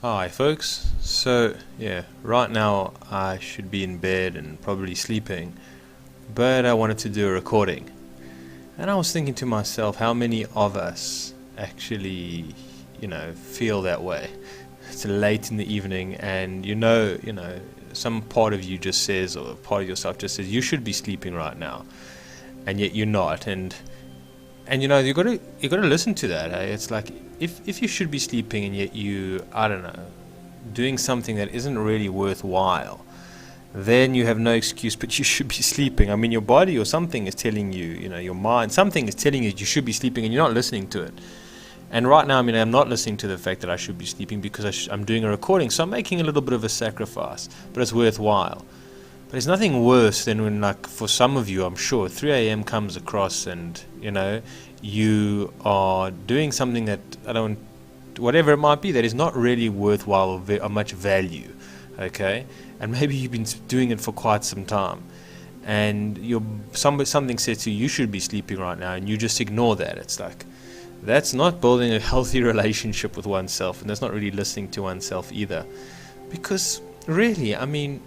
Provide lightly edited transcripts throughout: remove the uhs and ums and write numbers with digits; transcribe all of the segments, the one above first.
Hi, folks. So, yeah, right now I should be in bed and probably sleeping, but I wanted to do a recording. And I was thinking to myself, how many of us actually, feel that way? It's late in the evening, and some part of you just says, or part of yourself just says, you should be sleeping right now, and yet you're not. And you gotta listen to that. It's like if you should be sleeping and yet you, I don't know, doing something that isn't really worthwhile, then you have no excuse but you should be sleeping. I mean, your body or something is telling you, your mind, something is telling you should be sleeping, and you're not listening to it. And right now, I'm not listening to the fact that I should be sleeping because I'm doing a recording, so I'm making a little bit of a sacrifice, but it's worthwhile. But there's nothing worse than when, like, for some of you, I'm sure, 3 a.m. comes across and, you are doing something that whatever it might be, that is not really worthwhile or much value, okay? And maybe you've been doing it for quite some time, and something says to you, you should be sleeping right now, and you just ignore that. It's like, that's not building a healthy relationship with oneself, and that's not really listening to oneself either. Because, really, I mean,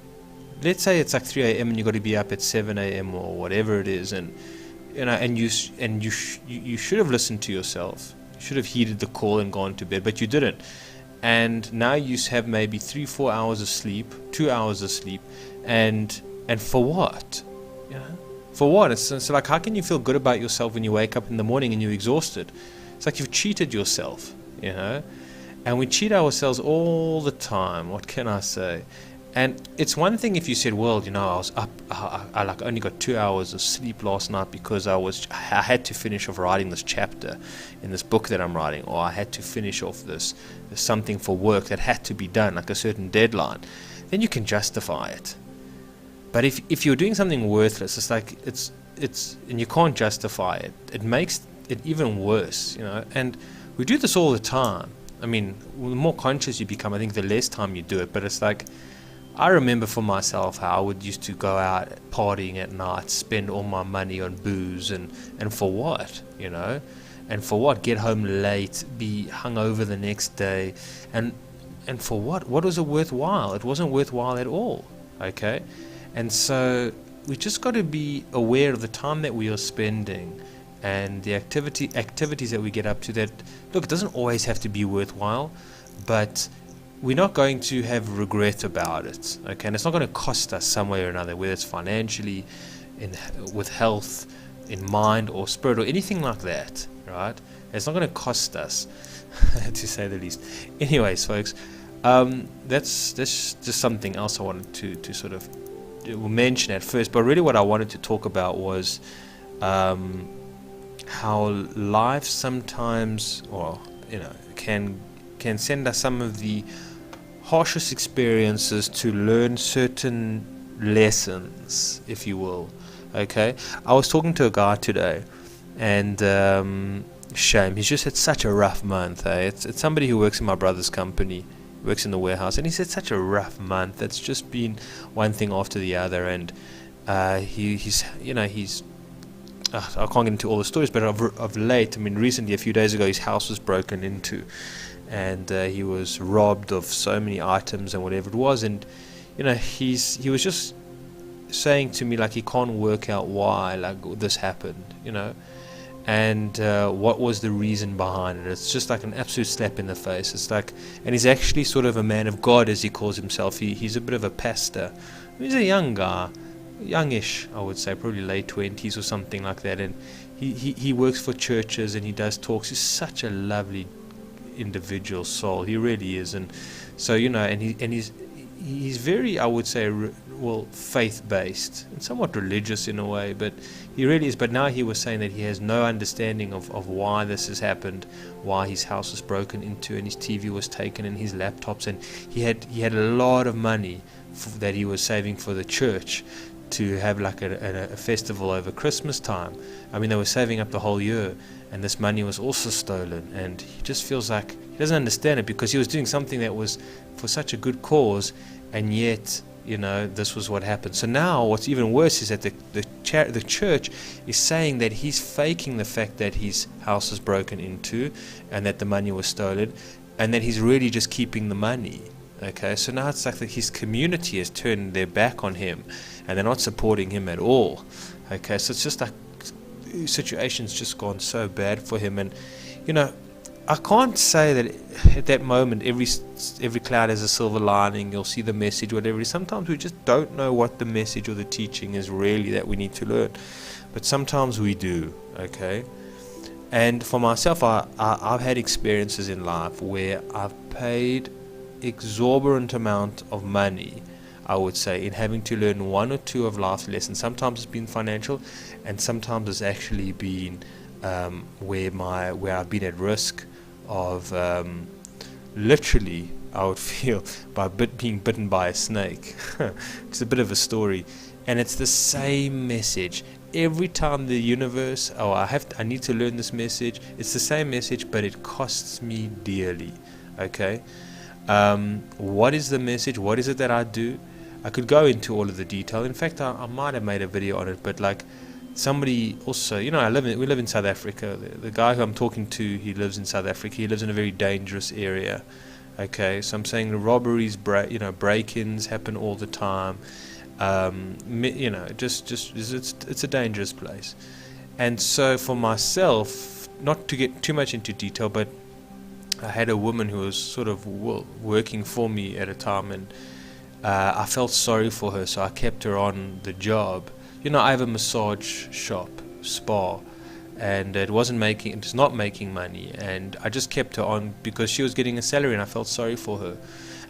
let's say it's like 3 a.m. and you've got to be up at 7 a.m. or whatever it is, and you should have listened to yourself. You should have heeded the call and gone to bed, but you didn't. And now you have maybe 3-4 hours of sleep, 2 hours of sleep, and for what? For what? It's like, how can you feel good about yourself when you wake up in the morning and you're exhausted? It's like you've cheated yourself, and we cheat ourselves all the time. What can I say? And it's one thing if you said, well, I was up, I like only got 2 hours of sleep last night because I had to finish off writing this chapter in this book that I'm writing, or I had to finish off this something for work that had to be done, like a certain deadline. Then you can justify it. But if you're doing something worthless, it's like it's and you can't justify it. It makes it even worse, And we do this all the time. I mean, the more conscious you become, I think the less time you do it. But it's like, I remember for myself how I would used to go out partying at night, spend all my money on booze, and for what, And for what? Get home late, be hungover the next day, and for what? What was it worthwhile? It wasn't worthwhile at all, okay? And so we just got to be aware of the time that we are spending and the activities that we get up to. That, look, it doesn't always have to be worthwhile, but we're not going to have regret about it, okay? And it's not going to cost us some way or another, whether it's financially, with health, in mind or spirit, or anything like that, right? It's not going to cost us, to say the least. Anyways, folks, that's just something else I wanted to sort of mention at first. But really what I wanted to talk about was how life sometimes, can send us some of the harshest experiences to learn certain lessons, if you will. Okay, I was talking to a guy today, and shame, he's just had such a rough month. It's somebody who works in my brother's company, works in the warehouse, and he said such a rough month. It's just been one thing after the other, and he's I can't get into all the stories, but of late, I mean, recently, a few days ago, his house was broken into, and he was robbed of so many items and whatever it was. And he was just saying to me, like, he can't work out why, like, this happened, and what was the reason behind it. It's just like an absolute slap in the face. It's like, and he's actually sort of a man of God, as he calls himself. He's a bit of a pastor. He's a young guy, youngish, I would say, probably late 20s or something like that, and he works for churches and he does talks. He's such a lovely individual soul, he really is. And so, he's very, I would say, faith-based and somewhat religious in a way, but he really is. But now he was saying that he has no understanding of why this has happened, why his house was broken into and his TV was taken and his laptops, and he had a lot of money that he was saving for the church to have like a festival over Christmas time. I mean, they were saving up the whole year, and this money was also stolen, and he just feels like he doesn't understand it because he was doing something that was for such a good cause, and yet this was what happened. So now what's even worse is that the church is saying that he's faking the fact that his house was broken into and that the money was stolen, and then he's really just keeping the money. Okay, so now it's like that his community has turned their back on him, and they're not supporting him at all. Okay, so it's just like the situation's just gone so bad for him. And I can't say that at that moment every cloud has a silver lining. You'll see the message, whatever it is. Sometimes we just don't know what the message or the teaching is really that we need to learn, but sometimes we do. Okay, and for myself, I've had experiences in life where I've paid exorbitant amount of money, I would say, in having to learn one or two of life's lessons. Sometimes it's been financial, and sometimes it's actually been where I've been at risk of literally, I would feel, being bitten by a snake. It's a bit of a story, and it's the same message every time. The universe, I need to learn this message. It's the same message, but it costs me dearly. Okay. What is the message? What is it that I do? I could go into all of the detail. In fact, I might have made a video on it, but like somebody also, we live in South Africa. The guy who I'm talking to, he lives in South Africa. He lives in a very dangerous area. Okay, so I'm saying the robberies, break-ins happen all the time. It's a dangerous place. And so for myself, not to get too much into detail, but I had a woman who was sort of working for me at a time, and I felt sorry for her, so I kept her on the job. I have a massage shop, spa, and it's not making money, and I just kept her on because she was getting a salary, and I felt sorry for her.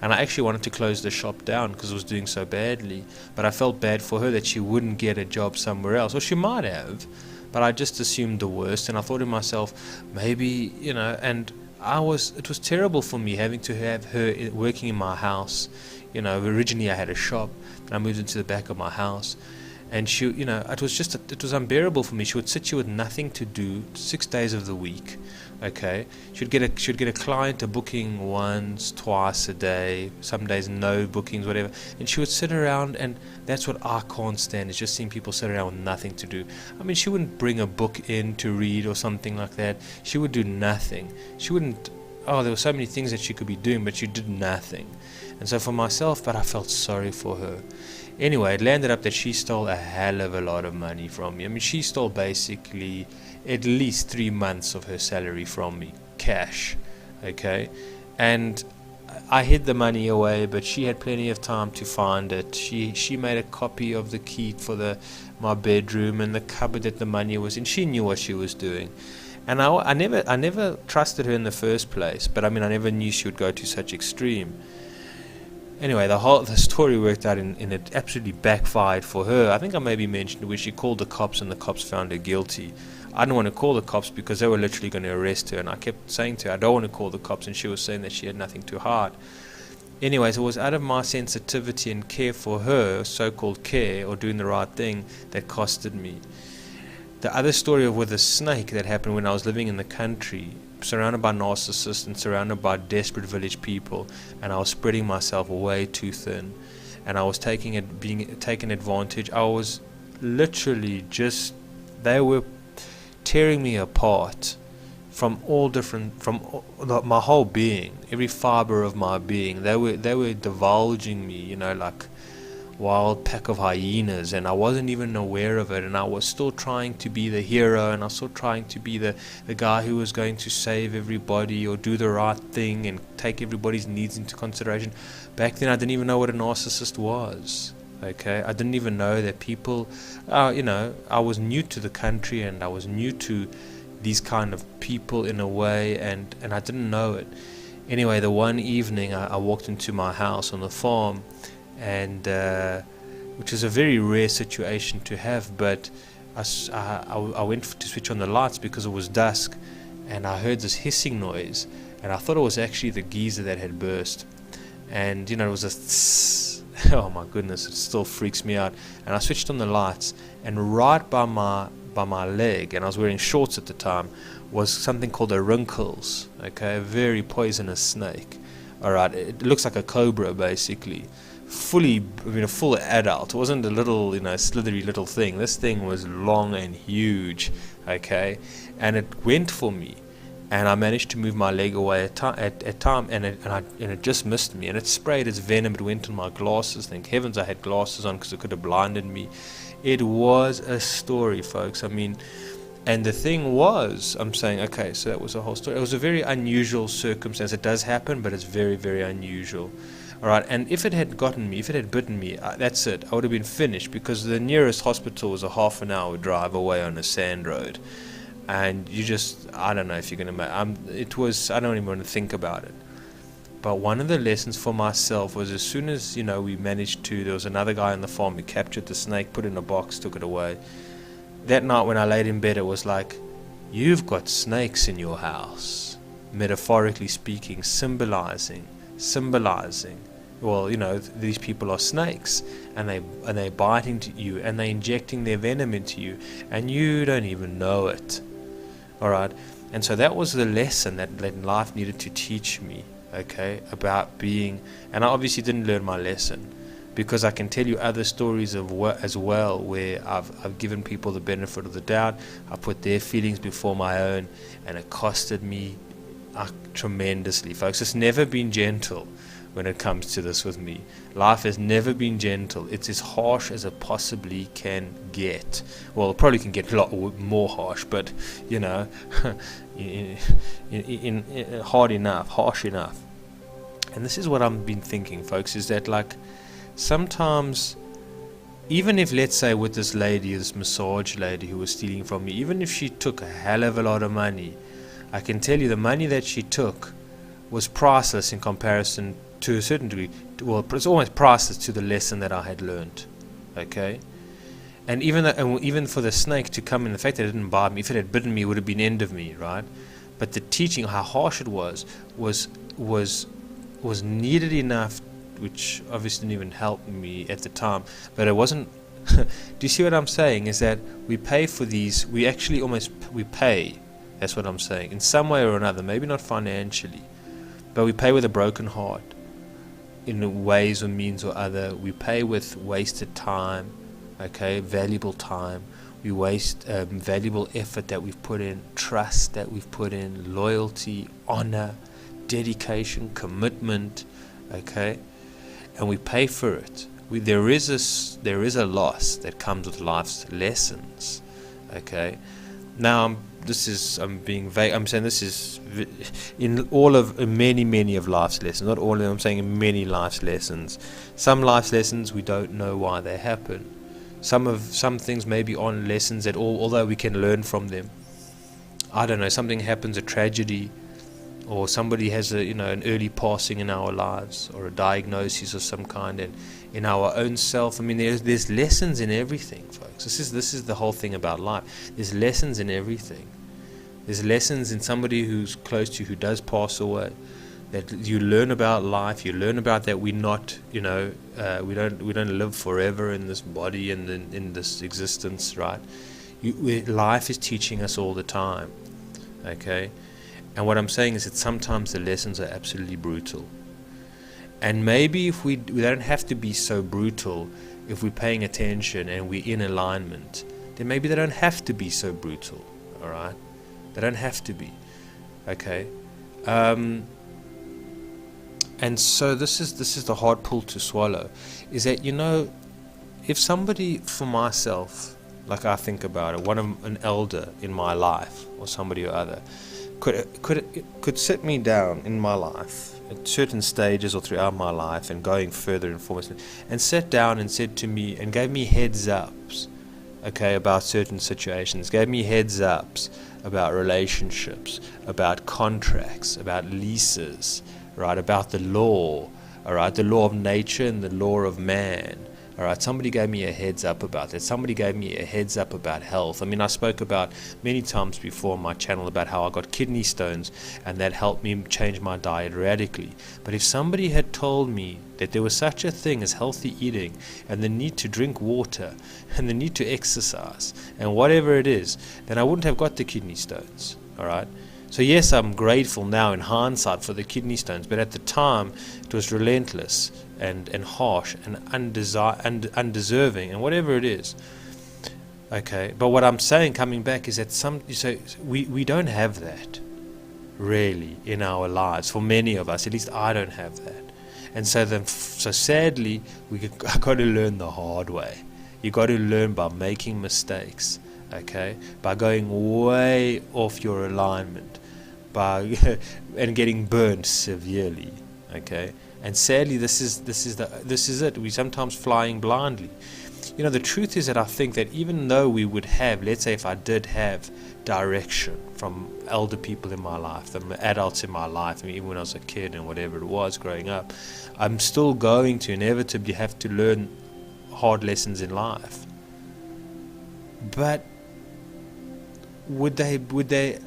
And I actually wanted to close the shop down because it was doing so badly, but I felt bad for her that she wouldn't get a job somewhere else, or she might have, but I just assumed the worst, and I thought to myself, maybe, and it was terrible for me having to have her working in my house. Originally I had a shop, and I moved into the back of my house, and she, it was unbearable for me. She would sit here with nothing to do 6 days of the week. Okay, she'd get a client, a booking once, twice a day, some days no bookings, whatever, and she would sit around, and that's what I can't stand, is just seeing people sit around with nothing to do. I mean, she wouldn't bring a book in to read or something like that. She would do nothing. She wouldn't, there were so many things that she could be doing, but she did nothing. And so for myself, but I felt sorry for her. Anyway, it landed up that she stole a hell of a lot of money from me. I mean, she stole basically at least 3 months of her salary from me, cash. Okay, and I hid the money away, but she had plenty of time to find it. She made a copy of the key for my bedroom and the cupboard that the money was in. She knew what she was doing, and I never trusted her in the first place. But I mean, I never knew she would go to such extreme. Anyway, the story worked out in it absolutely backfired for her. I think I maybe mentioned where she called the cops and the cops found her guilty. I didn't want to call the cops because they were literally going to arrest her, and I kept saying to her, I don't want to call the cops, and she was saying that she had nothing to hide. Anyways, it was out of my sensitivity and care for her, so-called care, or doing the right thing, that costed me. The other story with the snake that happened when I was living in the country, surrounded by narcissists and surrounded by desperate village people, and I was spreading myself way too thin, and I was being taken advantage. I was literally they were tearing me apart from my whole being, every fiber of my being. They were divulging me, like wild pack of hyenas, and I wasn't even aware of it, and I was still trying to be the hero, and I was still trying to be the guy who was going to save everybody or do the right thing and take everybody's needs into consideration. Back then I didn't even know what a narcissist was. Okay, I didn't even know that people, I was new to the country, and I was new to these kind of people in a way, and I didn't know it. Anyway, the one evening I walked into my house on the farm, and which is a very rare situation to have, but I went to switch on the lights because it was dusk, and I heard this hissing noise, and I thought it was actually the geyser that had burst, and it was a tss. Oh my goodness, it still freaks me out. And I switched on the lights, and right by my leg, and I was wearing shorts at the time, was something called a wrinkles. Okay, a very poisonous snake. Alright, it looks like a cobra basically. A full adult. It wasn't a little, slithery little thing. This thing was long and huge, okay, and it went for me, and I managed to move my leg away at time, and it just missed me, and it sprayed its venom. It went on my glasses. Thank heavens I had glasses on, because it could have blinded me. It was a story, folks. I mean, and the thing was, I'm saying, okay, so that was a whole story. It was a very unusual circumstance. It does happen, but it's very, very unusual. All right, and if it had gotten me, if it had bitten me, that's it. I would have been finished, because the nearest hospital was a half an hour drive away on a sand road. And you just, I don't know if you're going to, I don't even want to think about it. But one of the lessons for myself was, as soon as, we managed to, there was another guy on the farm who captured the snake, put it in a box, took it away. That night when I laid in bed, it was like, you've got snakes in your house, metaphorically speaking, symbolizing. Well, these people are snakes, and they're biting to you, and they're injecting their venom into you, and you don't even know it. All right, and so that was the lesson that life needed to teach me. Okay, about being, and I obviously didn't learn my lesson, because I can tell you other stories as well where I've given people the benefit of the doubt. I put their feelings before my own, and it costed me tremendously, folks. It's never been gentle when it comes to this with me. Life has never been gentle. It's as harsh as it possibly can get. Well, it probably can get a lot more harsh, but harsh enough. And this is what I've been thinking, folks, is that, like, sometimes, even if, let's say, with this lady, this massage lady who was stealing from me, even if she took a hell of a lot of money, I can tell you the money that she took was priceless in comparison, to a certain degree. Well, it's almost priceless to the lesson that I had learned. Okay? And even for the snake to come in, the fact that it didn't bite me, if it had bitten me, it would have been end of me, right? But the teaching, how harsh it was needed enough, which obviously didn't even help me at the time. But it wasn't. Do you see what I'm saying? Is that we pay for these? We pay. That's what I'm saying. In some way or another, maybe not financially, but we pay with a broken heart. In ways or means or other, we pay with wasted time. Okay, valuable time. We waste valuable effort that we've put in, trust that we've put in, loyalty, honor, dedication, commitment. Okay, and we pay for it. There is a loss that comes with life's lessons. Okay, now I'm being vague. I'm saying this is in many of life's lessons. Not all of them. I'm saying in many life's lessons. Some life's lessons we don't know why they happen. Some things maybe aren't lessons at all, although we can learn from them. I don't know. Something happens, a tragedy, or somebody has an early passing in our lives, or a diagnosis of some kind, and in our own self. I mean, there's lessons in everything, folks. This is the whole thing about life. There's lessons in everything. There's lessons in somebody who's close to you who does pass away. That you learn about life. You learn about that we're not, we don't live forever in this body and in this existence, right? Life is teaching us all the time. Okay. And what I'm saying is that sometimes the lessons are absolutely brutal. And maybe if we don't have to be so brutal, if we're paying attention and we're in alignment, then maybe they don't have to be so brutal. All right? They don't have to be. Okay? And so this is the hard pill to swallow, is that, if somebody, for myself, like I think about it, an elder in my life or somebody or other, could sit me down in my life at certain stages or throughout my life and going further and foremost, and sat down and said to me and gave me heads ups, okay, about certain situations, gave me heads ups about relationships, about contracts, about leases, right, about the law, all right, the law of nature and the law of man. All right, somebody gave me a heads up about that. Somebody gave me a heads up about health. I mean, I spoke about many times before on my channel about how I got kidney stones, and that helped me change my diet radically. But if somebody had told me that there was such a thing as healthy eating, and the need to drink water, and the need to exercise, and whatever it is, then I wouldn't have got the kidney stones. All right. So yes, I'm grateful now in hindsight for the kidney stones, but at the time it was relentless and harsh and undeserving and whatever it is. Okay, but what I'm saying, coming back, is that we don't have that. really, in our lives. For many of us, at least I don't have that. And so so sadly, I got to learn the hard way. You got to learn by making mistakes, okay? By going way off your alignment, and getting burned severely, okay? And sadly, this is it. We sometimes flying blindly. You know, the truth is that I think that even though we would have, let's say if I did have direction from elder people in my life, the adults in my life, I mean, even when I was a kid and whatever it was growing up, I'm still going to inevitably have to learn hard lessons in life. But would they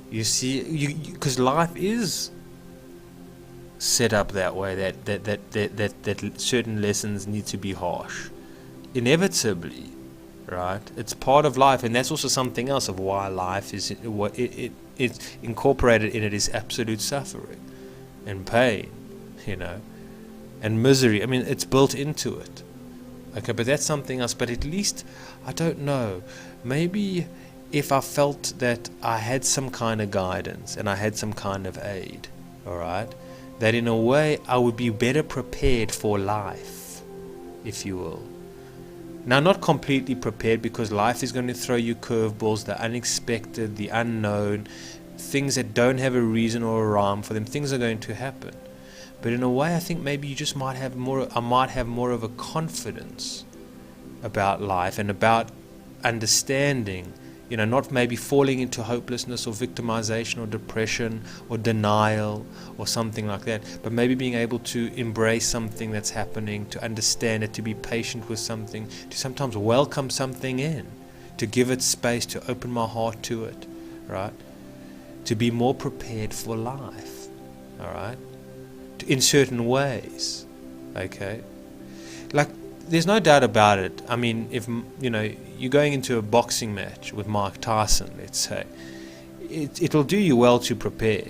you see, because life is set up that way, that certain lessons need to be harsh, inevitably, right? It's part of life, and that's also something else of why life is what it's incorporated in it is absolute suffering and pain, you know, and misery. I mean, it's built into it. Okay, but that's something else. But at least, I don't know, maybe if I felt that I had some kind of guidance and I had some kind of aid, all right, that in a way I would be better prepared for life, if you will. Now, not completely prepared, because life is going to throw you curveballs, the unexpected, the unknown, things that don't have a reason or a rhyme for them. Things are going to happen. But in a way, I think maybe you just might have more, I might have more of a confidence about life and about understanding, you know, not maybe falling into hopelessness or victimization or depression or denial or something like that, but maybe being able to embrace something that's happening, to understand it, to be patient with something, to sometimes welcome something in, to give it space, to open my heart to it, right? To be more prepared for life, all right? In certain ways, okay? Like, there's no doubt about it. I mean, if, you know, you're going into a boxing match with Mike Tyson, let's say, it'll do you well to prepare.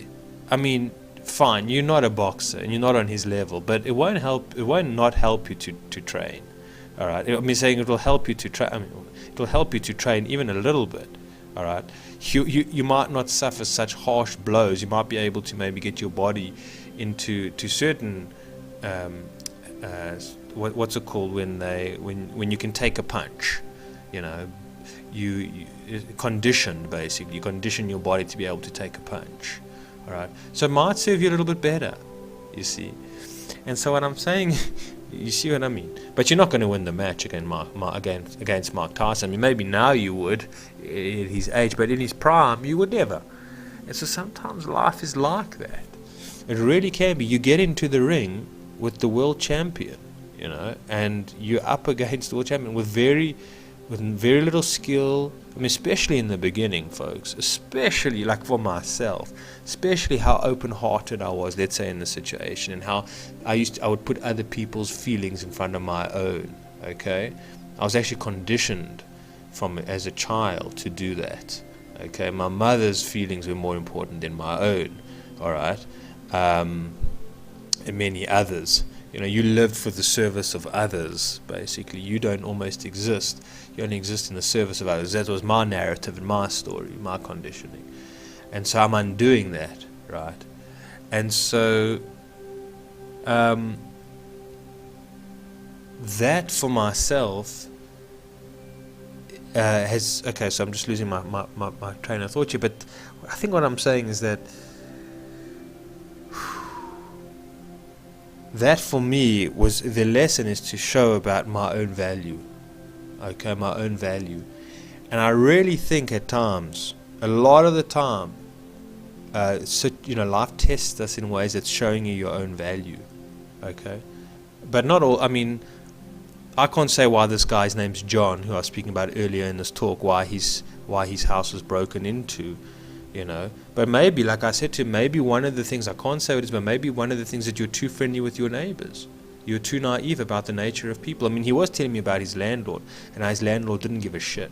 I mean, fine, you're not a boxer and you're not on his level, but it won't not help you to train, all right? I mean, saying it will help you to train. I mean, it'll help you to train even a little bit, all right? You might not suffer such harsh blows. You might be able to maybe get your body into certain what's it called when you can take a punch, you know, you conditioned, basically you condition your body to be able to take a punch, all right? So it might serve you a little bit better, you see. And so what I'm saying, you see what I mean? But you're not going to win the match against Mike Tyson. I mean, maybe now you would at his age, but in his prime you would never. And so sometimes life is like that. It really can be. You get into the ring with the world champion, you know, and you're up against the world champion with very little skill. I mean, especially in the beginning, folks, especially like for myself, especially how open-hearted I was, let's say, in the situation, and how I would put other people's feelings in front of my own, okay? I was actually conditioned as a child to do that, okay? My mother's feelings were more important than my own, all right? And many others. You know, you live for the service of others, basically. You don't almost exist. You only exist in the service of others. That was my narrative and my story, my conditioning. And so I'm undoing that, right? And so that for myself has... Okay, so I'm just losing my train of thought here, but I think what I'm saying is that that for me was the lesson, is to show about my own value, okay, my own value. And I really think at times, a lot of the time, you know, life tests us in ways that's showing you your own value, okay? But not all. I mean, I can't say why this guy's name's John, who I was speaking about earlier in this talk, why his house was broken into, you know. But maybe, like I said to him, maybe one of the things, I can't say what it is, but maybe one of the things that you're too friendly with your neighbors. You're too naive about the nature of people. I mean, he was telling me about his landlord, and how his landlord didn't give a shit,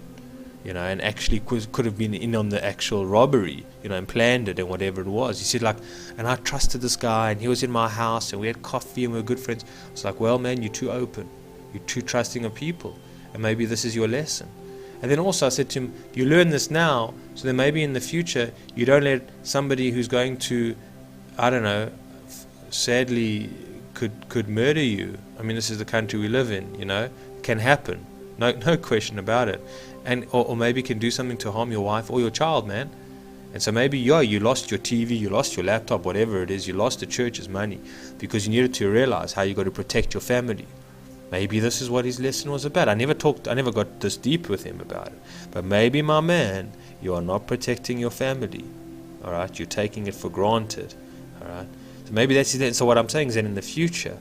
you know, and actually could have been in on the actual robbery, you know, and planned it and whatever it was. He said, like, and I trusted this guy, and he was in my house, and we had coffee, and we were good friends. It's like, well, man, you're too open. You're too trusting of people, and maybe this is your lesson. And then also I said to him, you learn this now, so that maybe in the future you don't let somebody who's going to, I don't know, sadly could murder you. I mean, this is the country we live in, you know, can happen, no question about it. And or maybe can do something to harm your wife or your child, man. And so maybe, you lost your TV, you lost your laptop, whatever it is, you lost the church's money because you needed to realize how you got to protect your family. Maybe this is what his lesson was about. I never got this deep with him about it. But maybe, my man, you are not protecting your family. Alright, you're taking it for granted. Alright. So maybe that's it. So what I'm saying is that in the future,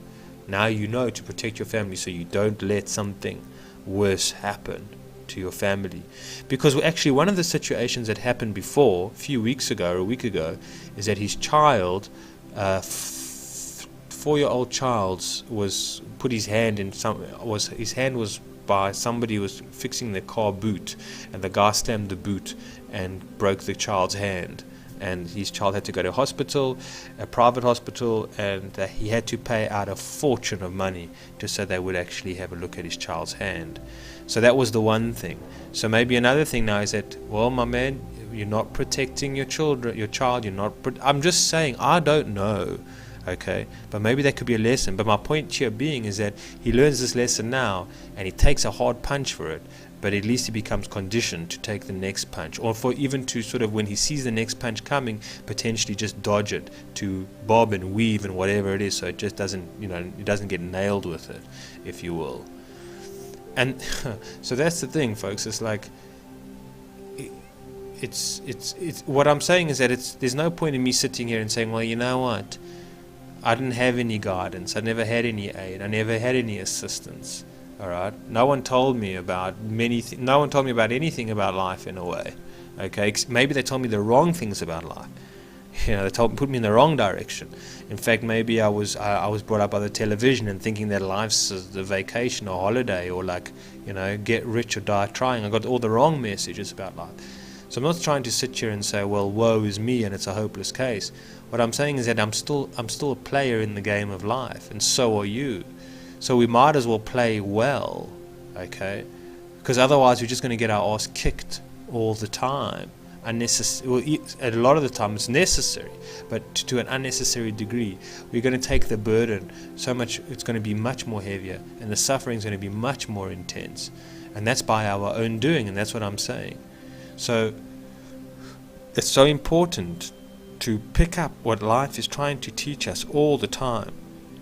now you know to protect your family so you don't let something worse happen to your family. Because actually one of the situations that happened before, a few weeks ago or a week ago, is that his child, 4-year-old child, was put his hand in his hand was by somebody who was fixing their car boot, and the guy slammed the boot and broke the child's hand. And his child had to go to hospital, a private hospital, and he had to pay out a fortune of money just so they would actually have a look at his child's hand. So that was the one thing. So maybe another thing now is that, well, my man, you're not protecting your child. You're not. I'm just saying, I don't know, okay? But maybe that could be a lesson. But my point here being is that he learns this lesson now, and he takes a hard punch for it. But at least he becomes conditioned to take the next punch, or for even to sort of, when he sees the next punch coming, potentially just dodge it, to bob and weave and whatever it is, so it just doesn't, it doesn't get nailed with it, if you will. And so that's the thing, folks. It's like, it's what I'm saying is that there's no point in me sitting here and saying, well, you know what, I didn't have any guidance, I never had any aid, I never had any assistance. Alright, no one told me about no one told me about anything about life in a way. Okay, maybe they told me the wrong things about life. They put me in the wrong direction. In fact, maybe I was brought up by the television and thinking that life's a vacation or holiday, or like, get rich or die trying. I got all the wrong messages about life. So I'm not trying to sit here and say, well, woe is me and it's a hopeless case. What I'm saying is that I'm still a player in the game of life, and so are you. So we might as well play well, okay? Because otherwise we're just going to get our ass kicked all the time. Well, a lot of the time it's necessary, but to an unnecessary degree. We're going to take the burden so much, it's going to be much more heavier, and the suffering is going to be much more intense. And that's by our own doing, and that's what I'm saying. So it's so important to pick up what life is trying to teach us all the time.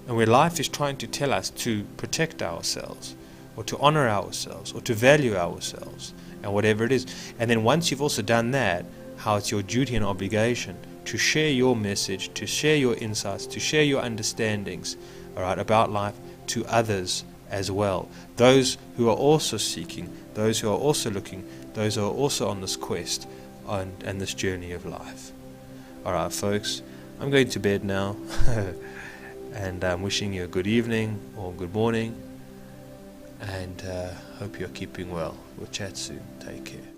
And where life is trying to tell us to protect ourselves, or to honor ourselves, or to value ourselves, and whatever it is. And then once you've also done that, how it's your duty and obligation to share your message, to share your insights, to share your understandings, about life to others as well. Those who are also seeking, those who are also looking, those who are also on this quest and this journey of life. Alright, folks, I'm going to bed now. And I'm wishing you a good evening or good morning, and hope you're keeping well. We'll chat soon. Take care.